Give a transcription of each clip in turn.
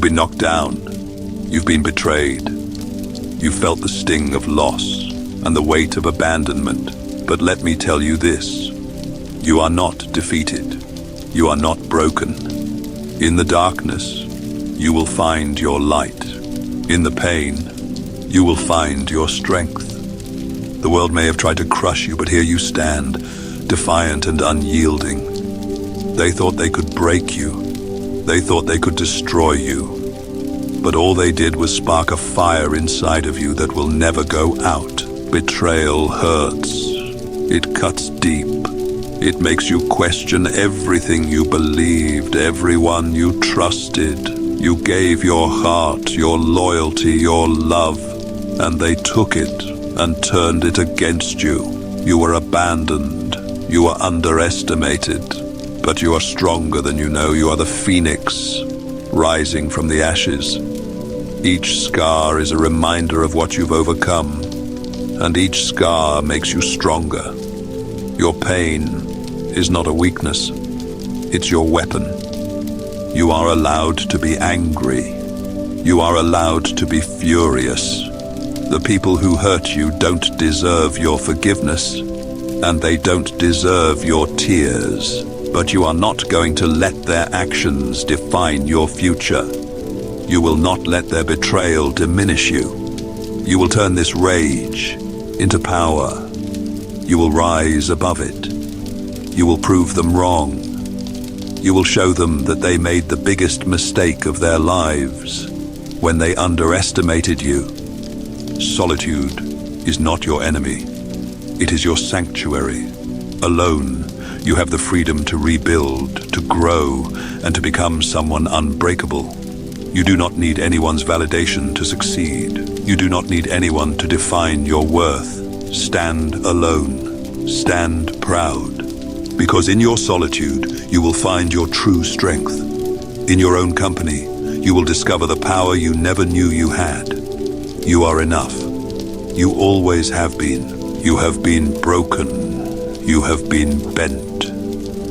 been knocked down. You've been betrayed. You've felt the sting of loss and the weight of abandonment. But let me tell you this. You are not defeated. You are not broken. In the darkness, you will find your light. In the pain, you will find your strength. The world may have tried to crush you, but here you stand, defiant and unyielding. They thought they could break you. They thought they could destroy you. But all they did was spark a fire inside of you that will never go out. Betrayal hurts. It cuts deep. It makes you question everything you believed, everyone you trusted. You gave your heart, your loyalty, your love, and they took it and turned it against you. You were abandoned. You were underestimated. But you are stronger than you know. You are the phoenix rising from the ashes. Each scar is a reminder of what you've overcome, and each scar makes you stronger. Your pain is not a weakness. It's your weapon. You are allowed to be angry. You are allowed to be furious. The people who hurt you don't deserve your forgiveness, and they don't deserve your tears. But you are not going to let their actions define your future. You will not let their betrayal diminish you. You will turn this rage into power. You will rise above it. You will prove them wrong. You will show them that they made the biggest mistake of their lives when they underestimated you. Solitude is not your enemy. It is your sanctuary. Alone, you have the freedom to rebuild, to grow, and to become someone unbreakable. You do not need anyone's validation to succeed. You do not need anyone to define your worth. Stand alone. Stand proud. Because in your solitude, you will find your true strength. In your own company, you will discover the power you never knew you had. You are enough. You always have been. You have been broken. You have been bent.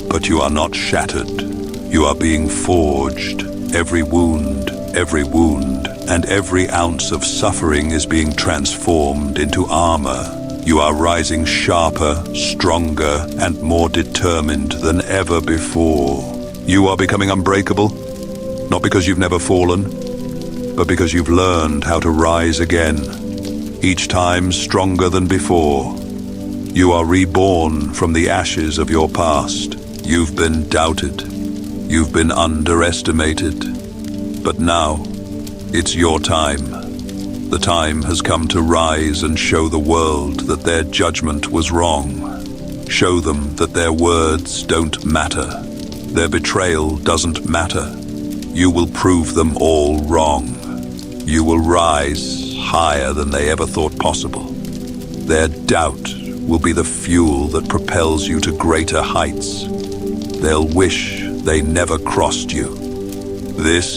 But you are not shattered. You are being forged. Every wound, and every ounce of suffering is being transformed into armor. You are rising sharper, stronger, and more determined than ever before. You are becoming unbreakable, not because you've never fallen, but because you've learned how to rise again, each time stronger than before. You are reborn from the ashes of your past. You've been doubted. You've been underestimated. But now, it's your time. The time has come to rise and show the world that their judgment was wrong. Show them that their words don't matter. Their betrayal doesn't matter. You will prove them all wrong. You will rise higher than they ever thought possible. Their doubt will be the fuel that propels you to greater heights. They'll wish they never crossed you. This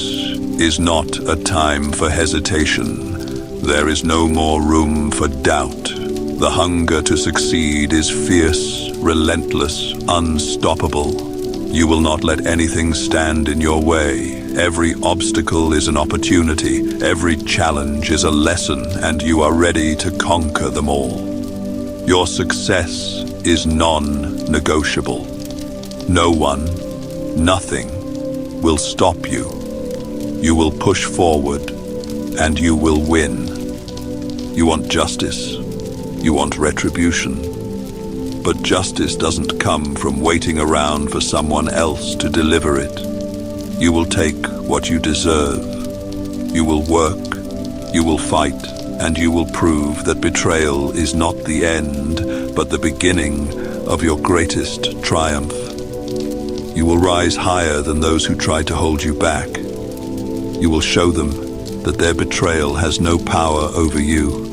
is not a time for hesitation. There is no more room for doubt. The hunger to succeed is fierce, relentless, unstoppable. You will not let anything stand in your way. Every obstacle is an opportunity. Every challenge is a lesson, and you are ready to conquer them all. Your success is non-negotiable. No one, nothing, will stop you. You will push forward, and you will win. You want justice. You want retribution. But justice doesn't come from waiting around for someone else to deliver it. You will take what you deserve. You will work. You will fight. And you will prove that betrayal is not the end, but the beginning of your greatest triumph. You will rise higher than those who tried to hold you back. You will show them that their betrayal has no power over you.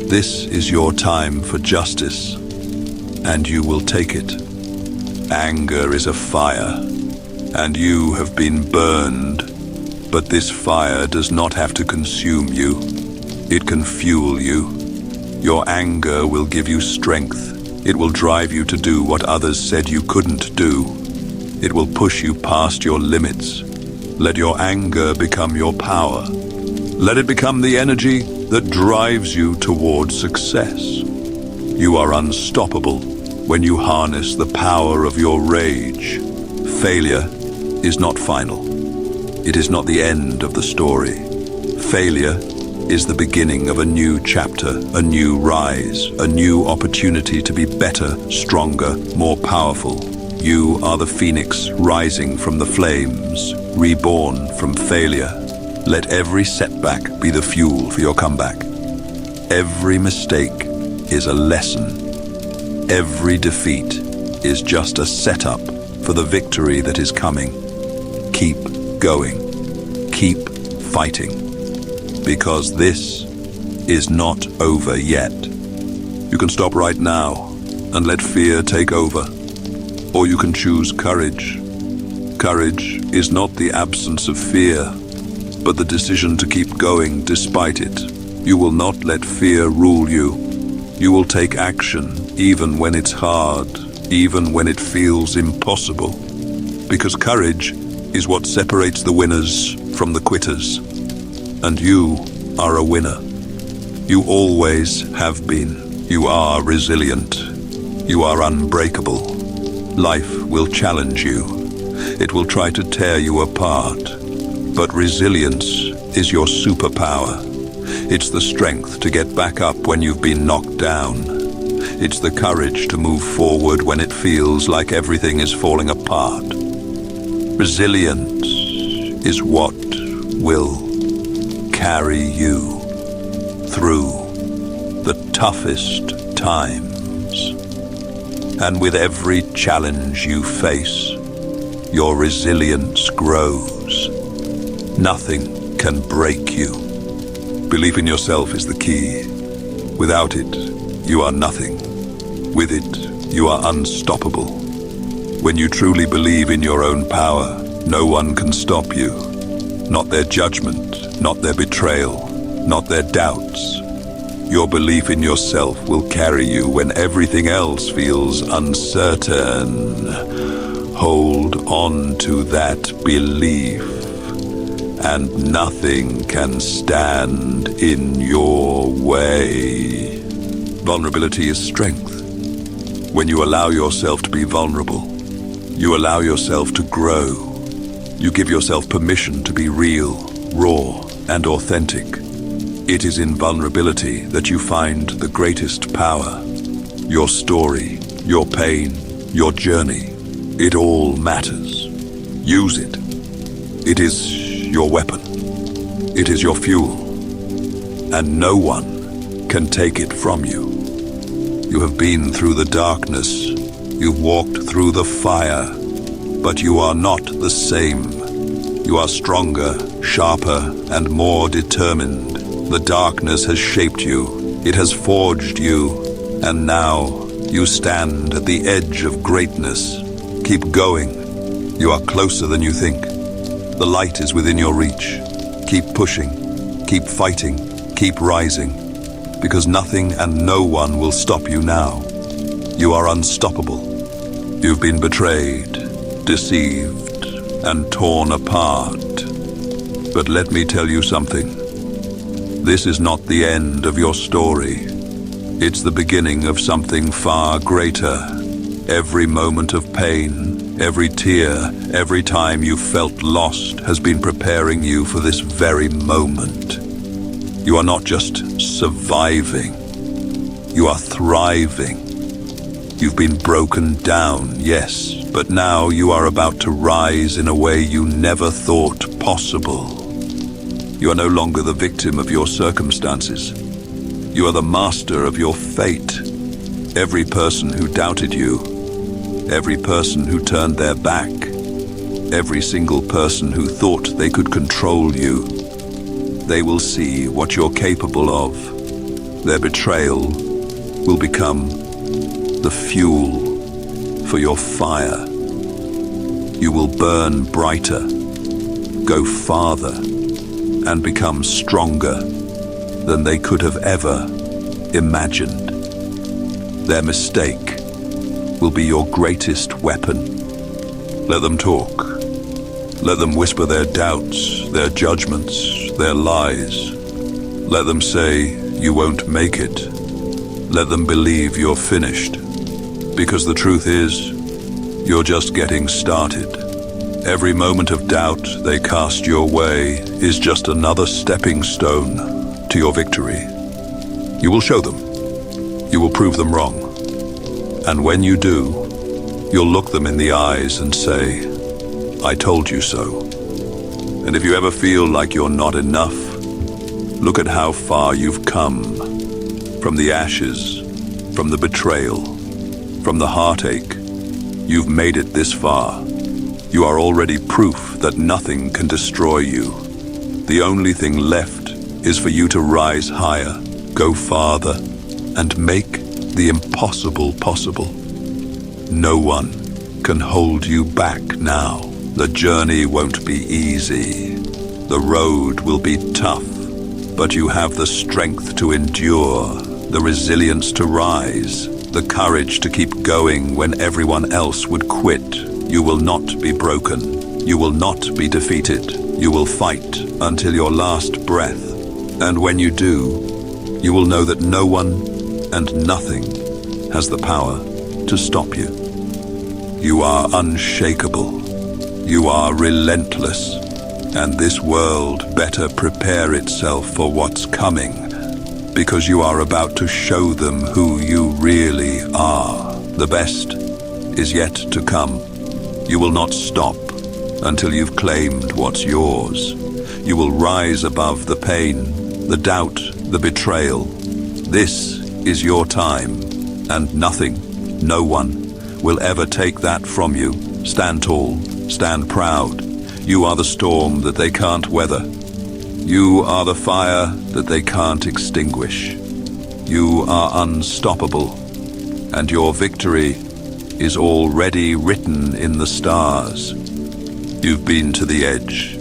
This is your time for justice, and you will take it. Anger is a fire, and you have been burned. But this fire does not have to consume you. It can fuel you. Your anger will give you strength. It will drive you to do what others said you couldn't do. It will push you past your limits. Let your anger become your power. Let it become the energy that drives you toward success. You are unstoppable when you harness the power of your rage. Failure is not final. It is not the end of the story. Failure is the beginning of a new chapter, a new rise, a new opportunity to be better, stronger, more powerful. You are the phoenix rising from the flames, reborn from failure. Let every setback be the fuel for your comeback. Every mistake is a lesson. Every defeat is just a setup for the victory that is coming. Keep going. Keep fighting. Because this is not over yet. You can stop right now and let fear take over. Or you can choose courage. Courage is not the absence of fear, but the decision to keep going despite it. You will not let fear rule you. You will take action even when it's hard, even when it feels impossible. Because courage is what separates the winners from the quitters. And you are a winner. You always have been. You are resilient. You are unbreakable. Life will challenge you. It will try to tear you apart. But resilience is your superpower. It's the strength to get back up when you've been knocked down. It's the courage to move forward when it feels like everything is falling apart. Resilience is what will carry you through the toughest times. And with every challenge you face, your resilience grows. Nothing can break you. Belief in yourself is the key. Without it, you are nothing. With it, you are unstoppable. When you truly believe in your own power, no one can stop you. Not their judgment, not their betrayal, not their doubts. Your belief in yourself will carry you when everything else feels uncertain. Hold on to that belief, and nothing can stand in your way. Vulnerability is strength. When you allow yourself to be vulnerable, you allow yourself to grow. You give yourself permission to be real, raw, and authentic. It is in vulnerability that you find the greatest power. Your story, your pain, your journey, it all matters. Use it. It is your weapon. It is your fuel. And no one can take it from you. You have been through the darkness. You've walked through the fire. But you are not the same. You are stronger, sharper, and more determined. The darkness has shaped you. It has forged you. And now you stand at the edge of greatness. Keep going. You are closer than you think. The light is within your reach. Keep pushing. Keep fighting. Keep rising. Because nothing and no one will stop you now. You are unstoppable. You've been betrayed, deceived, and torn apart. But let me tell you something. This is not the end of your story. It's the beginning of something far greater. Every moment of pain, every tear, every time you felt lost has been preparing you for this very moment. You are not just surviving. You are thriving. You've been broken down, yes, but now you are about to rise in a way you never thought possible. You are no longer the victim of your circumstances. You are the master of your fate. Every person who doubted you, every person who turned their back, every single person who thought they could control you, they will see what you're capable of. Their betrayal will become the fuel for your fire. You will burn brighter, go farther, and become stronger than they could have ever imagined. Their mistake will be your greatest weapon. Let them talk. Let them whisper their doubts, their judgments, their lies. Let them say, you won't make it. Let them believe you're finished. Because the truth is, you're just getting started. Every moment of doubt they cast your way is just another stepping stone to your victory. You will show them. You will prove them wrong. And when you do, you'll look them in the eyes and say, I told you so. And if you ever feel like you're not enough, look at how far you've come. From the ashes, from the betrayal, from the heartache, you've made it this far. You are already proof that nothing can destroy you. The only thing left is for you to rise higher, go farther, and make the impossible possible. No one can hold you back now. The journey won't be easy. The road will be tough, but you have the strength to endure, the resilience to rise, the courage to keep going when everyone else would quit. You will not be broken. You will not be defeated. You will fight until your last breath. And when you do, you will know that no one and nothing has the power to stop you. You are unshakable. You are relentless. And this world better prepare itself for what's coming, because you are about to show them who you really are. The best is yet to come. You will not stop until you've claimed what's yours. You will rise above the pain, the doubt, the betrayal. This is your time, and nothing, no one, will ever take that from you. Stand tall, stand proud. You are the storm that they can't weather. You are the fire that they can't extinguish. You are unstoppable, and your victory is already written in the stars. You've been to the edge.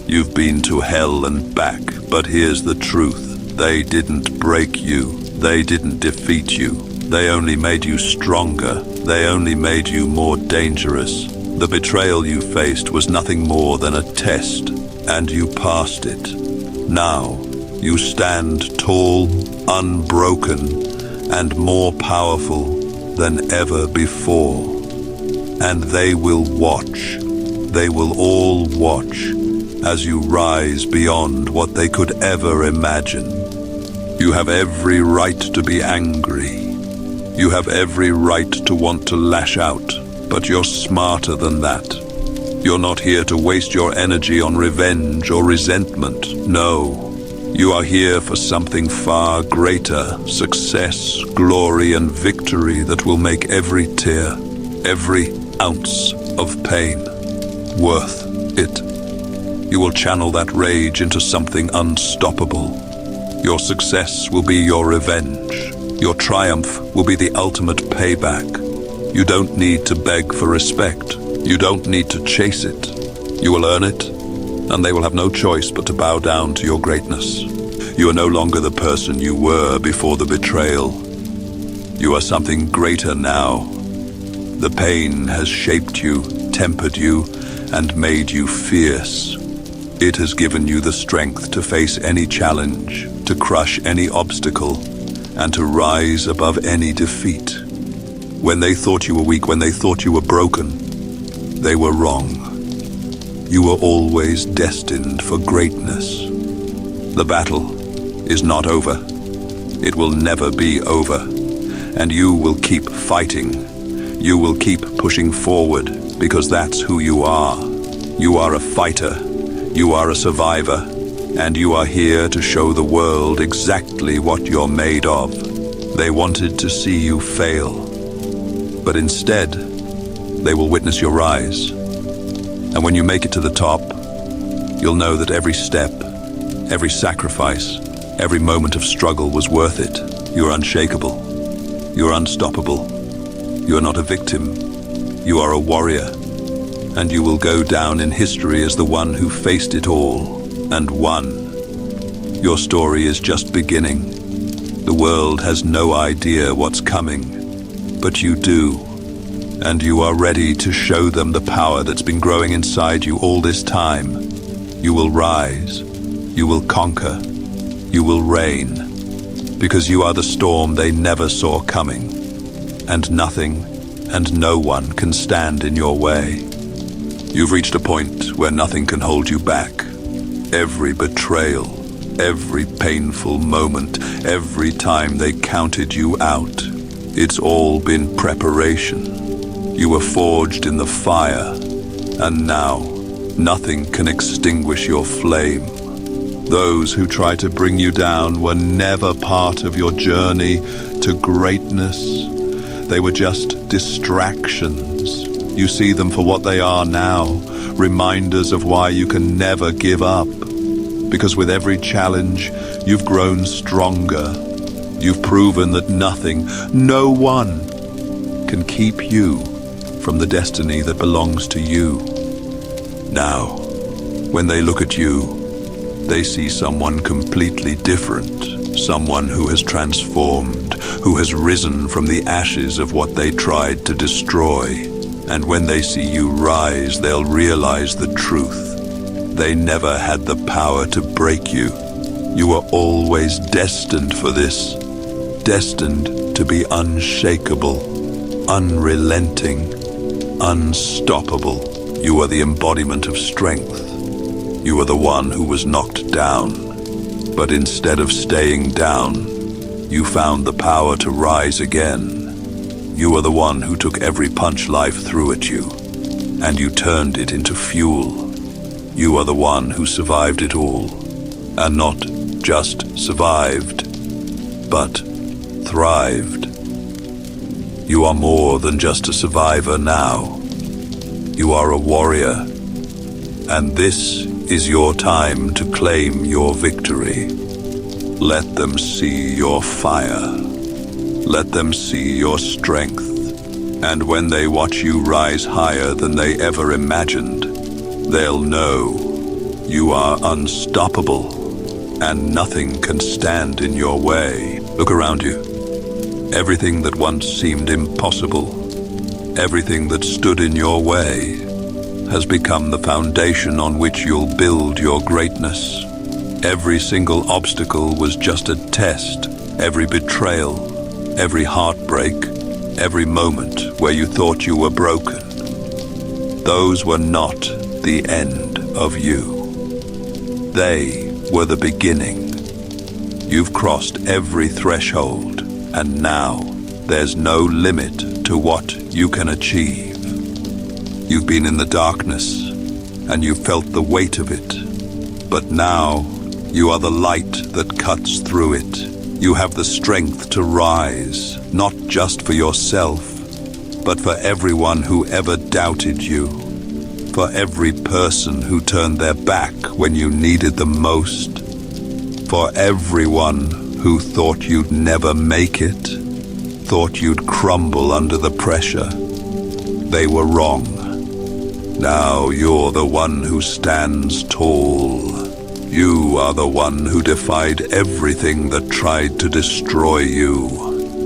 You've been to hell and back, but here's the truth. They didn't break you. They didn't defeat you. They only made you stronger. They only made you more dangerous. The betrayal you faced was nothing more than a test, and you passed it. Now, you stand tall, unbroken, and more powerful than ever before. And they will watch. They will all watch as you rise beyond what they could ever imagine. You have every right to be angry. You have every right to want to lash out, but you're smarter than that. You're not here to waste your energy on revenge or resentment. No, you are here for something far greater, success, glory, and victory that will make every tear, every ounce of pain worth it. You will channel that rage into something unstoppable. Your success will be your revenge. Your triumph will be the ultimate payback. You don't need to beg for respect. You don't need to chase it. You will earn it, and they will have no choice but to bow down to your greatness. You are no longer the person you were before the betrayal. You are something greater now. The pain has shaped you, tempered you, and made you fierce. It has given you the strength to face any challenge, to crush any obstacle, and to rise above any defeat. When they thought you were weak, when they thought you were broken, they were wrong. You were always destined for greatness. The battle is not over. It will never be over. And you will keep fighting. You will keep pushing forward, because that's who you are. You are a fighter. You are a survivor. And you are here to show the world exactly what you're made of. They wanted to see you fail, but instead, they will witness your rise. And when you make it to the top, you'll know that every step, every sacrifice, every moment of struggle was worth it. You're unshakable. You're unstoppable. You're not a victim. You are a warrior. And you will go down in history as the one who faced it all and won. Your story is just beginning. The world has no idea what's coming, but you do. and you are ready to show them the power that's been growing inside you all this time. You will rise, you will conquer, you will reign, because you are the storm they never saw coming, and nothing and no one can stand in your way. You've reached a point where nothing can hold you back. Every betrayal, every painful moment, every time they counted you out, it's all been preparation. You were forged in the fire, and now nothing can extinguish your flame. Those who try to bring you down were never part of your journey to greatness. They were just distractions. You see them for what they are now, reminders of why you can never give up. Because with every challenge, you've grown stronger. You've proven that nothing, no one, can keep you from the destiny that belongs to you. Now, when they look at you, they see someone completely different, someone who has transformed, who has risen from the ashes of what they tried to destroy. And when they see you rise, they'll realize the truth. They never had the power to break you. You were always destined for this, destined to be unshakable, unrelenting, unstoppable. You are the embodiment of strength. You are the one who was knocked down, but instead of staying down, you found the power to rise again. You are the one who took every punch life threw at you, and you turned it into fuel. You are the one who survived it all, and not just survived, but thrived. You are more than just a survivor now. You are a warrior, and this is your time to claim your victory. Let them see your fire. Let them see your strength. And when they watch you rise higher than they ever imagined, they'll know you are unstoppable, and nothing can stand in your way. Look around you. Everything that once seemed impossible, everything that stood in your way, has become the foundation on which you'll build your greatness. Every single obstacle was just a test. Every betrayal, every heartbreak, every moment where you thought you were broken. Those were not the end of you. They were the beginning. You've crossed every threshold, and now there's no limit to what you can achieve. You've been in the darkness, and you felt the weight of it. But now, you are the light that cuts through it. You have the strength to rise, not just for yourself, but for everyone who ever doubted you. For every person who turned their back when you needed them most. For everyone who thought you'd never make it, thought you'd crumble under the pressure. They were wrong. Now you're the one who stands tall. You are the one who defied everything that tried to destroy you.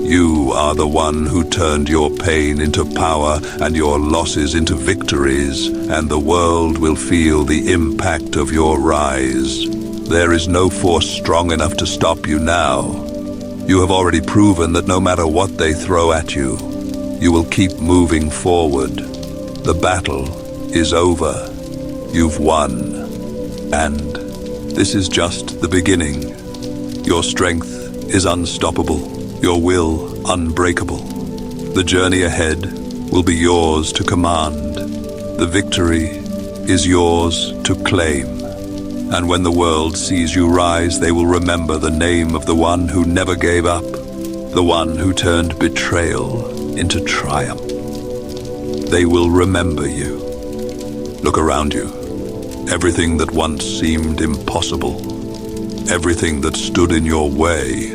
You are the one who turned your pain into power and your losses into victories, and the world will feel the impact of your rise. There is no force strong enough to stop you now. You have already proven that no matter what they throw at you, you will keep moving forward. The battle is over. You've won. And this is just the beginning. Your strength is unstoppable. Your will unbreakable. The journey ahead will be yours to command. The victory is yours to claim. And when the world sees you rise, they will remember the name of the one who never gave up, the one who turned betrayal into triumph. They will remember you. Look around you. Everything that once seemed impossible, everything that stood in your way,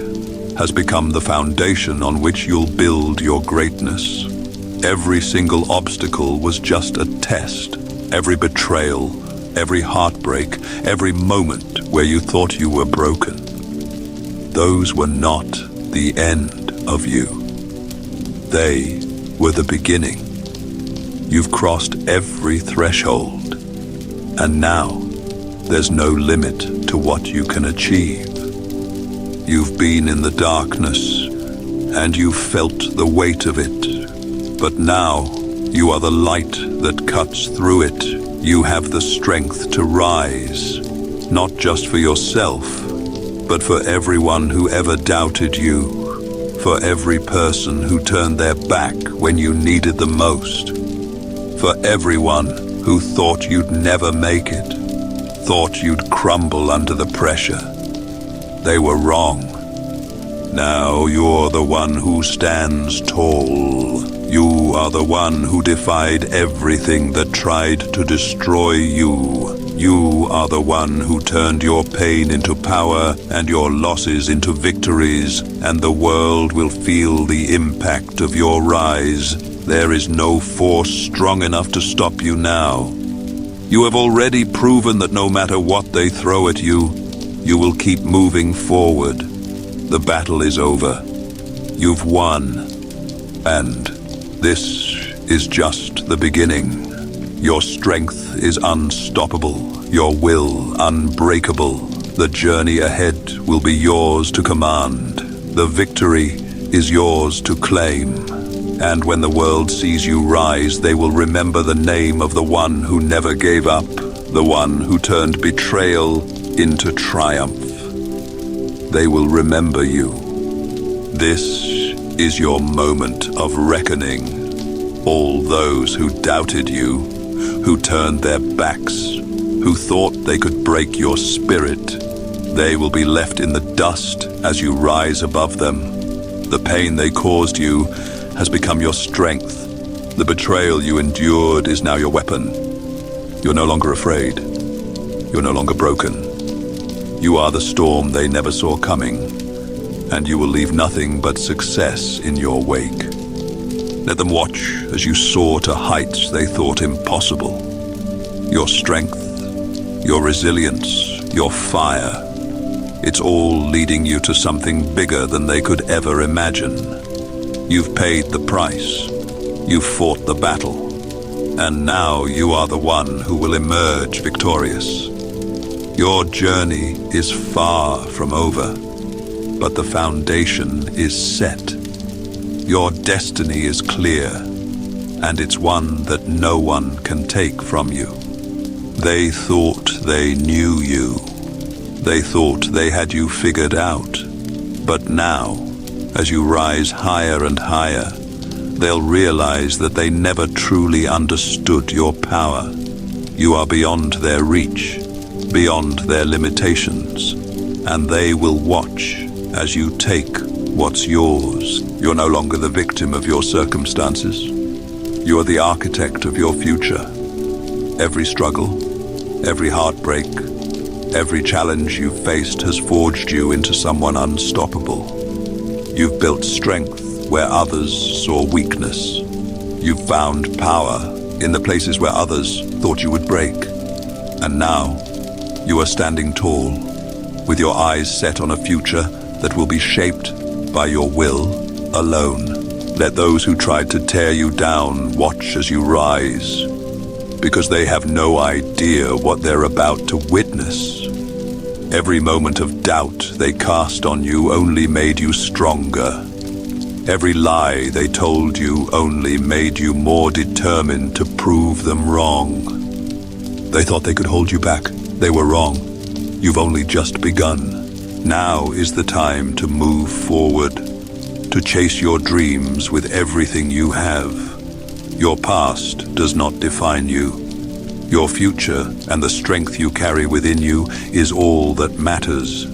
has become the foundation on which you'll build your greatness. Every single obstacle was just a test. Every betrayal, every heartbreak, every moment where you thought you were broken. Those were not the end of you. They were the beginning. You've crossed every threshold, and now there's no limit to what you can achieve. You've been in the darkness, and you've felt the weight of it. But now, you are the light that cuts through it. You have the strength to rise, not just for yourself, but for everyone who ever doubted you, for every person who turned their back when you needed them most, for everyone who thought you'd never make it, thought you'd crumble under the pressure. They were wrong. Now you're the one who stands tall. You are the one who defied everything that tried to destroy you. You are the one who turned your pain into power and your losses into victories, and the world will feel the impact of your rise. There is no force strong enough to stop you now. You have already proven that no matter what they throw at you, you will keep moving forward. The battle is over. You've won. And this is just the beginning. Your strength is unstoppable, your will unbreakable. The journey ahead will be yours to command. The victory is yours to claim. And when the world sees you rise, they will remember the name of the one who never gave up, the one who turned betrayal into triumph. They will remember you. This is your moment of reckoning. All those who doubted you, who turned their backs, who thought they could break your spirit, they will be left in the dust as you rise above them. The pain they caused you has become your strength. The betrayal you endured is now your weapon. You're no longer afraid. You're no longer broken. You are the storm they never saw coming, and you will leave nothing but success in your wake. Let them watch as you soar to heights they thought impossible. Your strength, your resilience, your fire, it's all leading you to something bigger than they could ever imagine. You've paid the price. You've fought the battle. And now you are the one who will emerge victorious. Your journey is far from over, but the foundation is set. Your destiny is clear, and it's one that no one can take from you. They thought they knew you. They thought they had you figured out. But now, as you rise higher and higher, they'll realize that they never truly understood your power. You are beyond their reach, beyond their limitations, and they will watch as you take what's yours. You're no longer the victim of your circumstances. You're the architect of your future. Every struggle, every heartbreak, every challenge you've faced has forged you into someone unstoppable. You've built strength where others saw weakness. You've found power in the places where others thought you would break. And now, you are standing tall, with your eyes set on a future that will be shaped by your will alone. Let those who tried to tear you down watch as you rise, because they have no idea what they're about to witness. Every moment of doubt they cast on you only made you stronger. Every lie they told you only made you more determined to prove them wrong. They thought they could hold you back. They were wrong. You've only just begun. Now is the time to move forward, to chase your dreams with everything you have. Your past does not define you. Your future and the strength you carry within you is all that matters.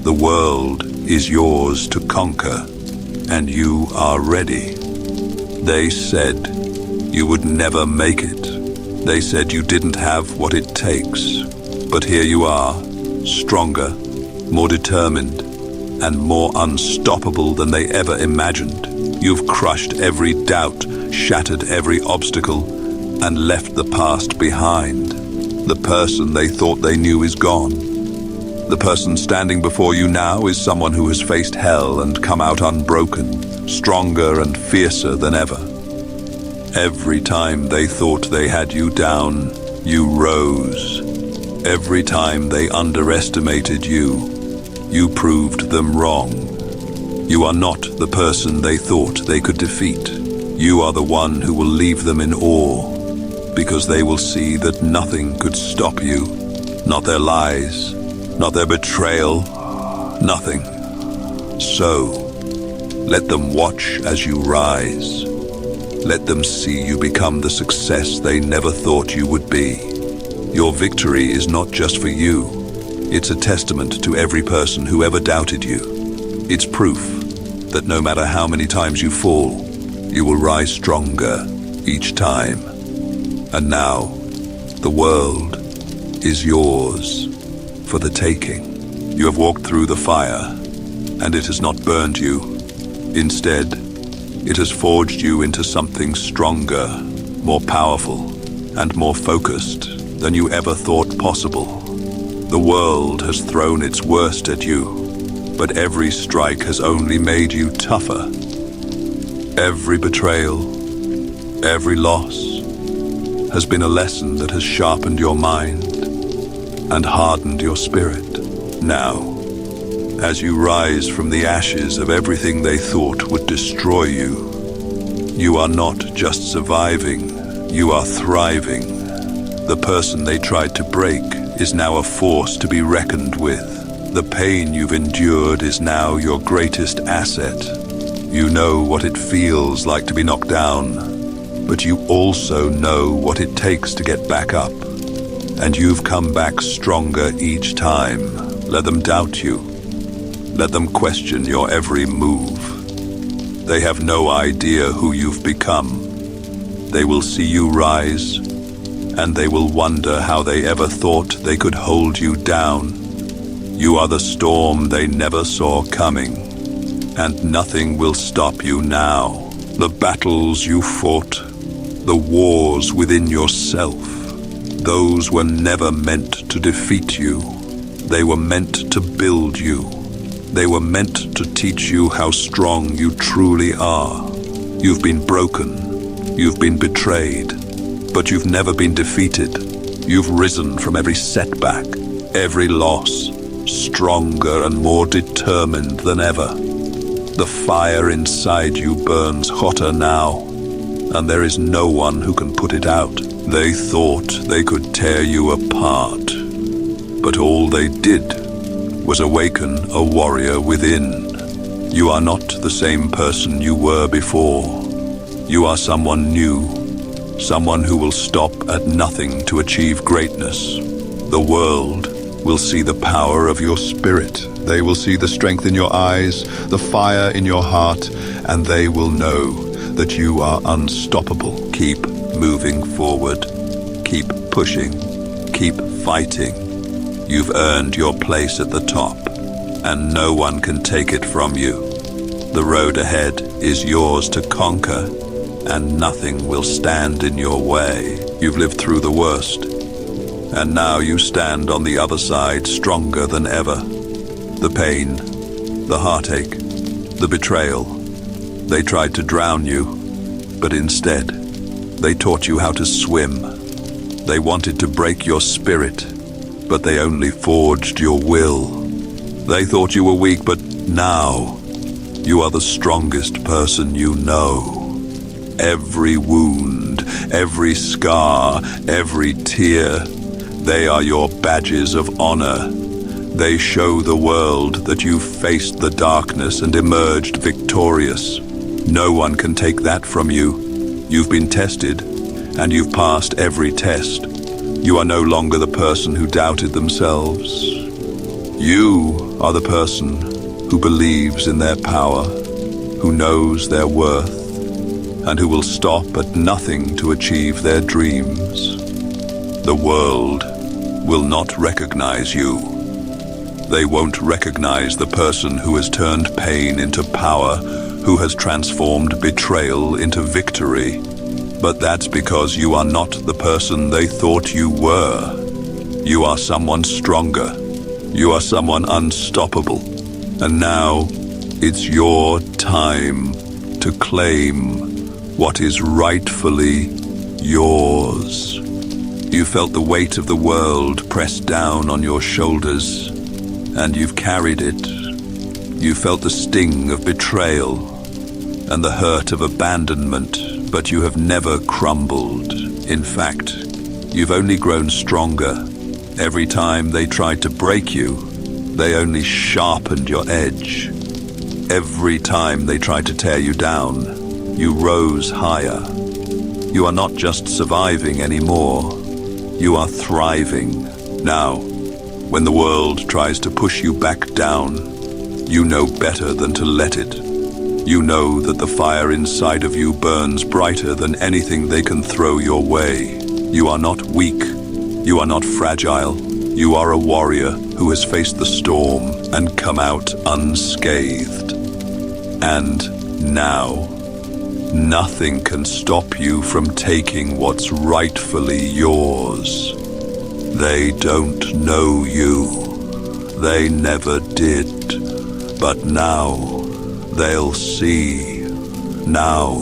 The world is yours to conquer, and you are ready. They said you would never make it. They said you didn't have what it takes. But here you are, stronger, more determined, and more unstoppable than they ever imagined. You've crushed every doubt, shattered every obstacle, and left the past behind. The person they thought they knew is gone. The person standing before you now is someone who has faced hell and come out unbroken, stronger and fiercer than ever. Every time they thought they had you down, you rose. Every time they underestimated you, you proved them wrong. You are not the person they thought they could defeat. You are the one who will leave them in awe, because they will see that nothing could stop you. Not their lies, not their betrayal, nothing. So, let them watch as you rise. Let them see you become the success they never thought you would be. Your victory is not just for you. It's a testament to every person who ever doubted you. It's proof that no matter how many times you fall, you will rise stronger each time. And now, the world is yours for the taking. You have walked through the fire, and it has not burned you. Instead, it has forged you into something stronger, more powerful, and more focused than you ever thought possible. The world has thrown its worst at you, but every strike has only made you tougher. Every betrayal, every loss, has been a lesson that has sharpened your mind and hardened your spirit. Now, as you rise from the ashes of everything they thought would destroy you, you are not just surviving, you are thriving. The person they tried to break is now a force to be reckoned with. The pain you've endured is now your greatest asset. You know what it feels like to be knocked down, but you also know what it takes to get back up. And you've come back stronger each time. Let them doubt you. Let them question your every move. They have no idea who you've become. They will see you rise, and they will wonder how they ever thought they could hold you down. You are the storm they never saw coming, and nothing will stop you now. The battles you fought, the wars within yourself, those were never meant to defeat you. They were meant to build you. They were meant to teach you how strong you truly are. You've been broken, you've been betrayed, but you've never been defeated. You've risen from every setback, every loss, stronger and more determined than ever. The fire inside you burns hotter now, and there is no one who can put it out. They thought they could tear you apart, but all they did was awaken a warrior within. You are not the same person you were before. You are someone new, someone who will stop at nothing to achieve greatness. The world will see the power of your spirit. They will see the strength in your eyes, the fire in your heart, and they will know that you are unstoppable. Keep moving forward. Keep pushing. Keep fighting. You've earned your place at the top, and no one can take it from you. The road ahead is yours to conquer, and nothing will stand in your way. You've lived through the worst, and now you stand on the other side stronger than ever. The pain, the heartache, the betrayal. They tried to drown you, but instead, they taught you how to swim. They wanted to break your spirit, but they only forged your will. They thought you were weak, but now you are the strongest person you know. Every wound, every scar, every tear, they are your badges of honor. They show the world that you've faced the darkness and emerged victorious. No one can take that from you. You've been tested, and you've passed every test. You are no longer the person who doubted themselves. You are the person who believes in their power, who knows their worth, and who will stop at nothing to achieve their dreams. The world will not recognize you. They won't recognize the person who has turned pain into power, who has transformed betrayal into victory. But that's because you are not the person they thought you were. You are someone stronger. You are someone unstoppable. And now, it's your time to claim what is rightfully yours. You felt the weight of the world pressed down on your shoulders, and you've carried it. You felt the sting of betrayal and the hurt of abandonment, but you have never crumbled. In fact, you've only grown stronger. Every time they tried to break you, they only sharpened your edge. Every time they tried to tear you down, you rose higher. You are not just surviving anymore, you are thriving. Now, when the world tries to push you back down, you know better than to let it. You know that the fire inside of you burns brighter than anything they can throw your way. You are not weak. You are not fragile. You are a warrior who has faced the storm and come out unscathed. And now, nothing can stop you from taking what's rightfully yours. They don't know you. They never did. But now, they'll see. Now,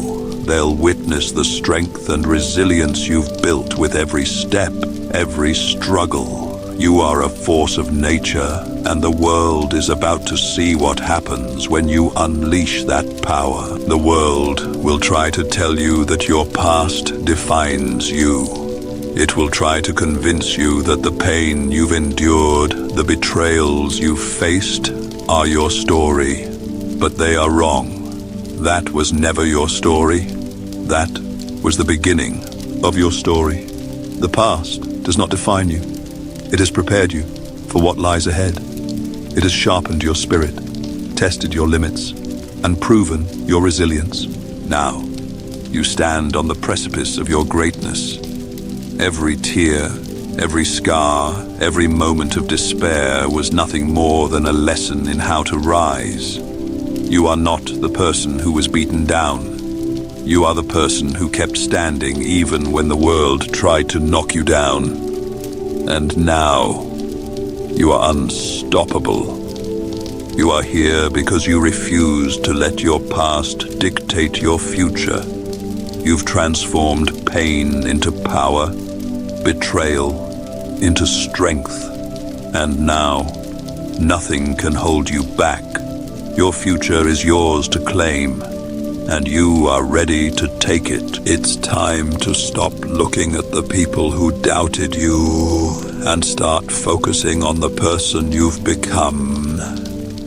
they'll witness the strength and resilience you've built with every step, every struggle. You are a force of nature, and the world is about to see what happens when you unleash that power. The world will try to tell you that your past defines you. It will try to convince you that the pain you've endured, the betrayals you've faced, are your story. But they are wrong. That was never your story. That was the beginning of your story. The past does not define you. It has prepared you for what lies ahead. It has sharpened your spirit, tested your limits, and proven your resilience. Now, you stand on the precipice of your greatness. Every tear, every scar, every moment of despair was nothing more than a lesson in how to rise. You are not the person who was beaten down. You are the person who kept standing even when the world tried to knock you down. And now, you are unstoppable. You are here because you refuse to let your past dictate your future. You've transformed pain into power, betrayal into strength, and now, nothing can hold you back. Your future is yours to claim, and you are ready to take it. It's time to stop looking at the people who doubted you and start focusing on the person you've become.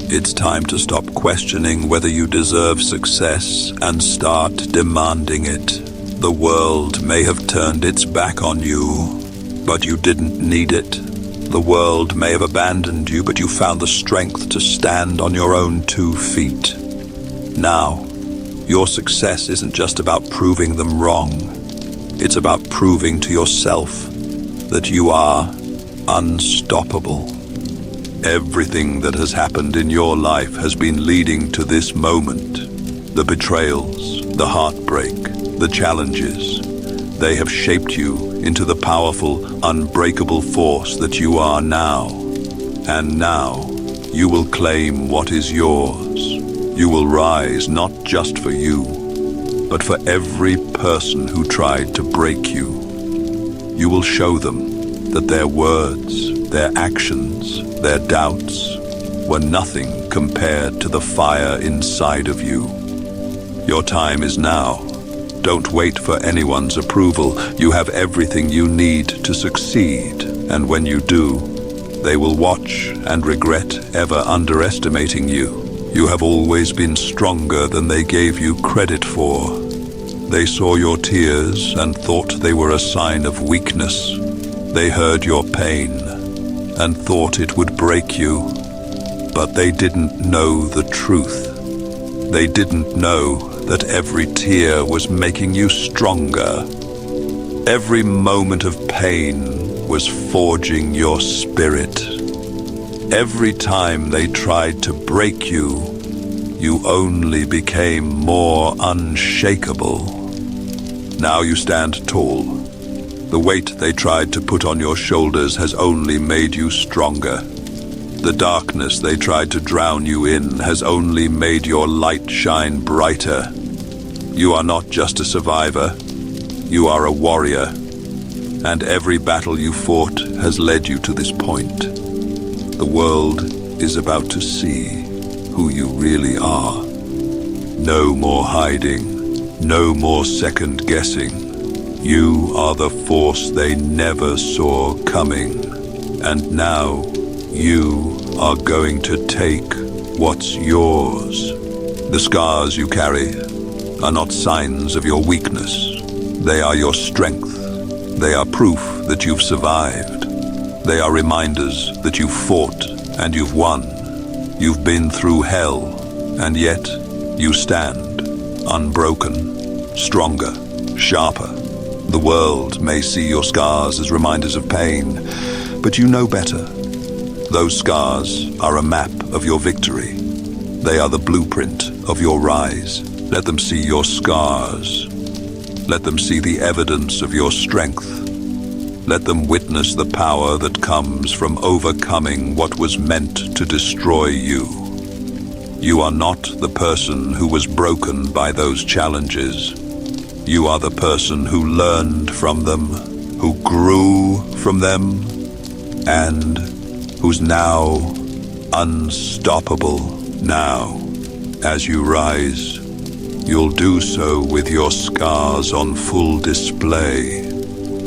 It's time to stop questioning whether you deserve success and start demanding it. The world may have turned its back on you, but you didn't need it. The world may have abandoned you, but you found the strength to stand on your own 2 feet. Now, your success isn't just about proving them wrong. It's about proving to yourself that you are unstoppable. Everything that has happened in your life has been leading to this moment. The betrayals, the heartbreak, the challenges. They have shaped you into the powerful, unbreakable force that you are now. And now, you will claim what is yours. You will rise not just for you, but for every person who tried to break you. You will show them that their words, their actions, their doubts were nothing compared to the fire inside of you. Your time is now. Don't wait for anyone's approval. You have everything you need to succeed, and when you do, they will watch and regret ever underestimating you. You have always been stronger than they gave you credit for. They saw your tears and thought they were a sign of weakness. They heard your pain and thought it would break you, but they didn't know the truth. They didn't know that every tear was making you stronger. Every moment of pain was forging your spirit. Every time they tried to break you, you only became more unshakable. Now you stand tall. The weight they tried to put on your shoulders has only made you stronger. The darkness they tried to drown you in has only made your light shine brighter. You are not just a survivor, you are a warrior, and every battle you fought has led you to this point. The world is about to see who you really are. No more hiding, no more second guessing. You are the force they never saw coming, and now you are going to take what's yours. The scars you carry are not signs of your weakness. They are your strength. They are proof that you've survived. They are reminders that you've fought and you've won. You've been through hell, and yet you stand, unbroken, stronger, sharper. The world may see your scars as reminders of pain, but you know better. Those scars are a map of your victory. They are the blueprint of your rise. Let them see your scars. Let them see the evidence of your strength. Let them witness the power that comes from overcoming what was meant to destroy you. You are not the person who was broken by those challenges. You are the person who learned from them, who grew from them, and who's now unstoppable. Now, as you rise, you'll do so with your scars on full display,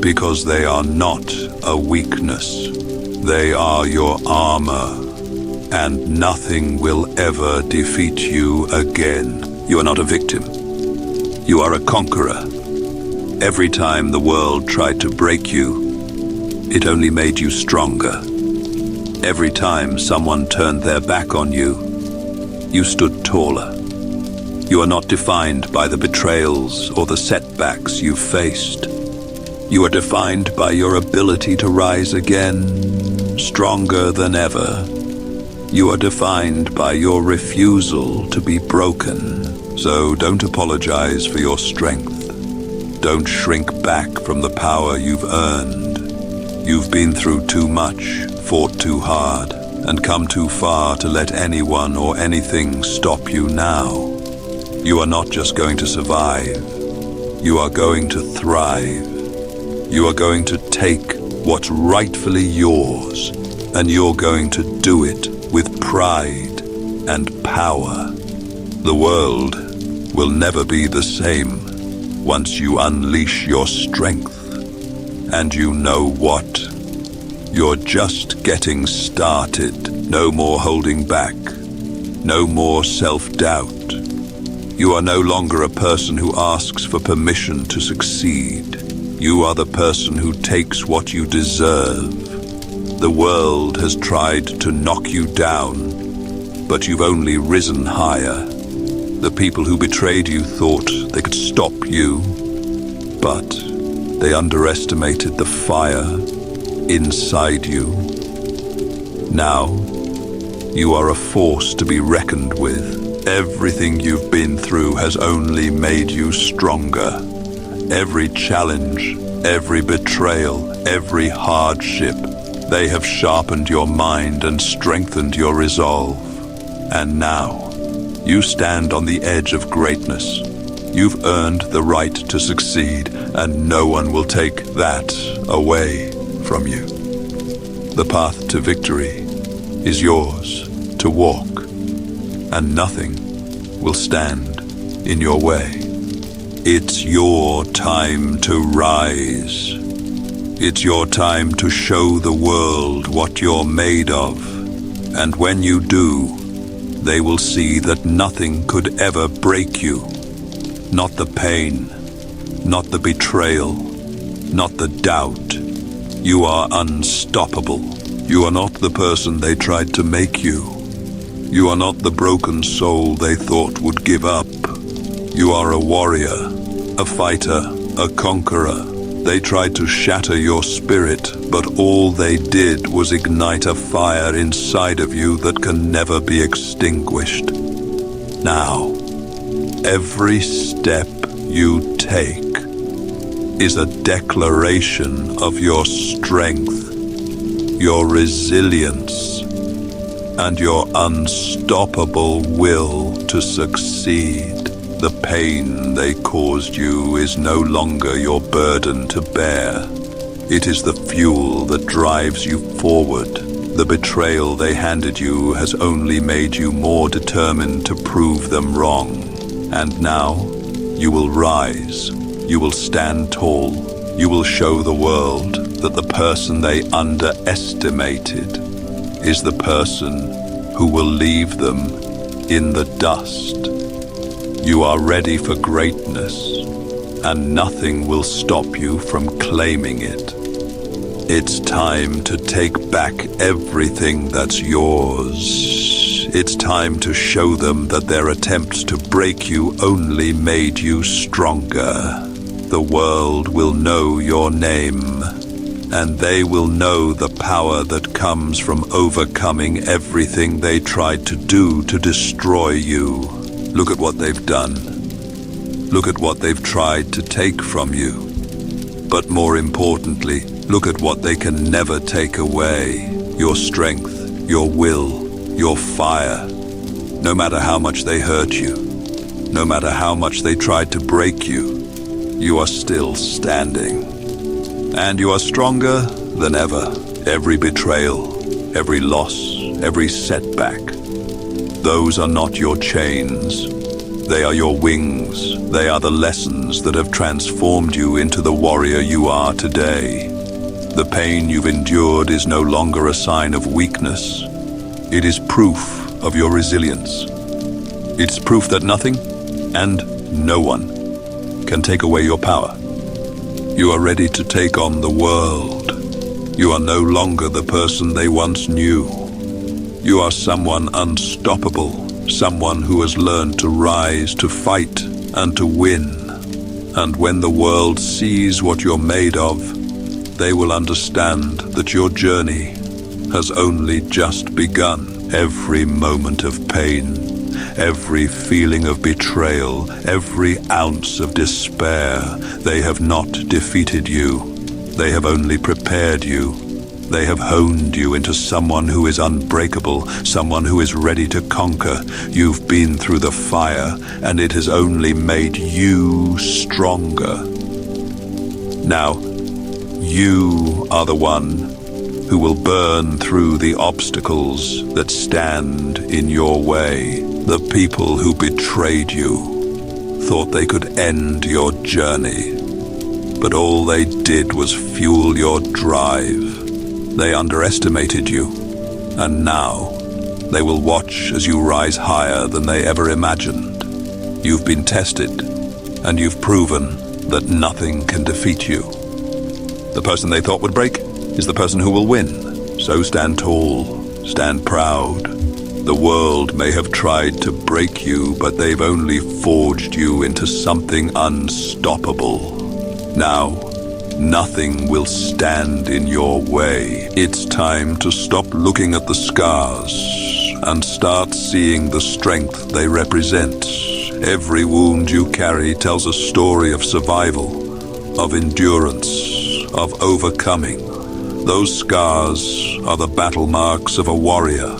because they are not a weakness. They are your armor, and nothing will ever defeat you again. You are not a victim. You are a conqueror. Every time the world tried to break you, it only made you stronger. Every time someone turned their back on you, you stood taller. You are not defined by the betrayals or the setbacks you've faced. You are defined by your ability to rise again, stronger than ever. You are defined by your refusal to be broken. So don't apologize for your strength. Don't shrink back from the power you've earned. You've been through too much, fought too hard, and come too far to let anyone or anything stop you now. You are not just going to survive. You are going to thrive. You are going to take what's rightfully yours, and you're going to do it with pride and power. The world will never be the same once you unleash your strength. And you know what? You're just getting started. No more holding back. No more self-doubt. You are no longer a person who asks for permission to succeed. You are the person who takes what you deserve. The world has tried to knock you down, but you've only risen higher. The people who betrayed you thought they could stop you, but they underestimated the fire inside you. Now, you are a force to be reckoned with. Everything you've been through has only made you stronger. Every challenge, every betrayal, every hardship, they have sharpened your mind and strengthened your resolve. And now, you stand on the edge of greatness. You've earned the right to succeed, and no one will take that away from you. The path to victory is yours to walk, and nothing will stand in your way. It's your time to rise. It's your time to show the world what you're made of. And when you do, they will see that nothing could ever break you. Not the pain, not the betrayal, not the doubt. You are unstoppable. You are not the person they tried to make you. You are not the broken soul they thought would give up. You are a warrior, a fighter, a conqueror. They tried to shatter your spirit, but all they did was ignite a fire inside of you that can never be extinguished. Now, every step you take is a declaration of your strength, your resilience, and your unstoppable will to succeed. The pain they caused you is no longer your burden to bear. It is the fuel that drives you forward. The betrayal they handed you has only made you more determined to prove them wrong. And now, you will rise. You will stand tall. You will show the world that the person they underestimated is the person who will leave them in the dust. You are ready for greatness, and nothing will stop you from claiming it. It's time to take back everything that's yours. It's time to show them that their attempts to break you only made you stronger. The world will know your name, and they will know the power that comes from overcoming everything they tried to do to destroy you. Look at what they've done. Look at what they've tried to take from you. But more importantly, look at what they can never take away. Your strength, your will, your fire. No matter how much they hurt you, no matter how much they tried to break you, you are still standing. And you are stronger than ever. Every betrayal, every loss, every setback. Those are not your chains. They are your wings. They are the lessons that have transformed you into the warrior you are today. The pain you've endured is no longer a sign of weakness. It is proof of your resilience. It's proof that nothing and no one can take away your power. You are ready to take on the world. You are no longer the person they once knew. You are someone unstoppable, someone who has learned to rise, to fight, and to win. And when the world sees what you're made of, they will understand that your journey has only just begun. Every moment of pain, every feeling of betrayal, every ounce of despair, they have not defeated you. They have only prepared you. They have honed you into someone who is unbreakable, someone who is ready to conquer. You've been through the fire, and it has only made you stronger. Now, you are the one who will burn through the obstacles that stand in your way. The people who betrayed you thought they could end your journey, but all they did was fuel your drive. They underestimated you, and now they will watch as you rise higher than they ever imagined. You've been tested, and you've proven that nothing can defeat you. The person they thought would break is the person who will win. So stand tall, stand proud. The world may have tried to break you, but they've only forged you into something unstoppable. Now, nothing will stand in your way. It's time to stop looking at the scars and start seeing the strength they represent. Every wound you carry tells a story of survival, of endurance, of overcoming. Those scars are the battle marks of a warrior,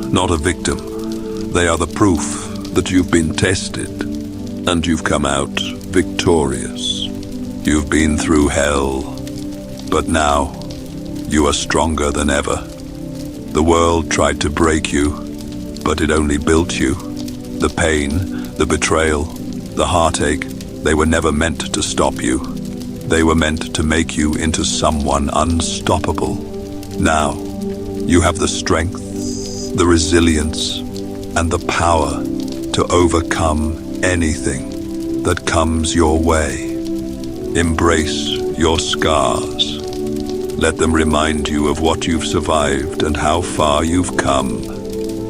not a victim. They are the proof that you've been tested and you've come out victorious. You've been through hell, but now you are stronger than ever. The world tried to break you, but it only built you. The pain, the betrayal, the heartache, they were never meant to stop you. They were meant to make you into someone unstoppable. Now, you have the strength, the resilience, and the power to overcome anything that comes your way. Embrace your scars. Let them remind you of what you've survived and how far you've come.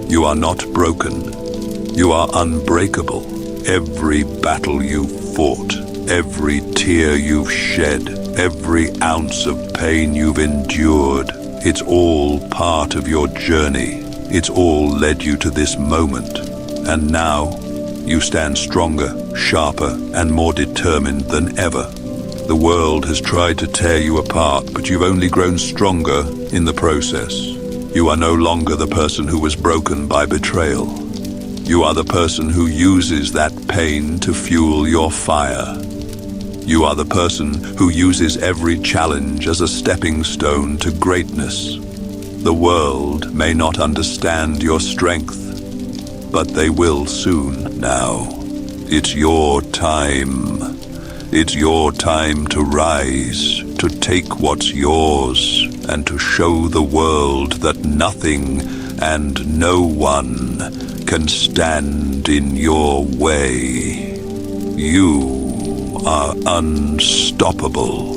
You are not broken. You are unbreakable. Every battle you've fought, every tear you've shed, every ounce of pain you've endured, it's all part of your journey. It's all led you to this moment. And now, you stand stronger, sharper, and more determined than ever. The world has tried to tear you apart, but you've only grown stronger in the process. You are no longer the person who was broken by betrayal. You are the person who uses that pain to fuel your fire. You are the person who uses every challenge as a stepping stone to greatness. The world may not understand your strength, but they will soon now. It's your time. It's your time to rise, to take what's yours, and to show the world that nothing and no one can stand in your way. You are unstoppable.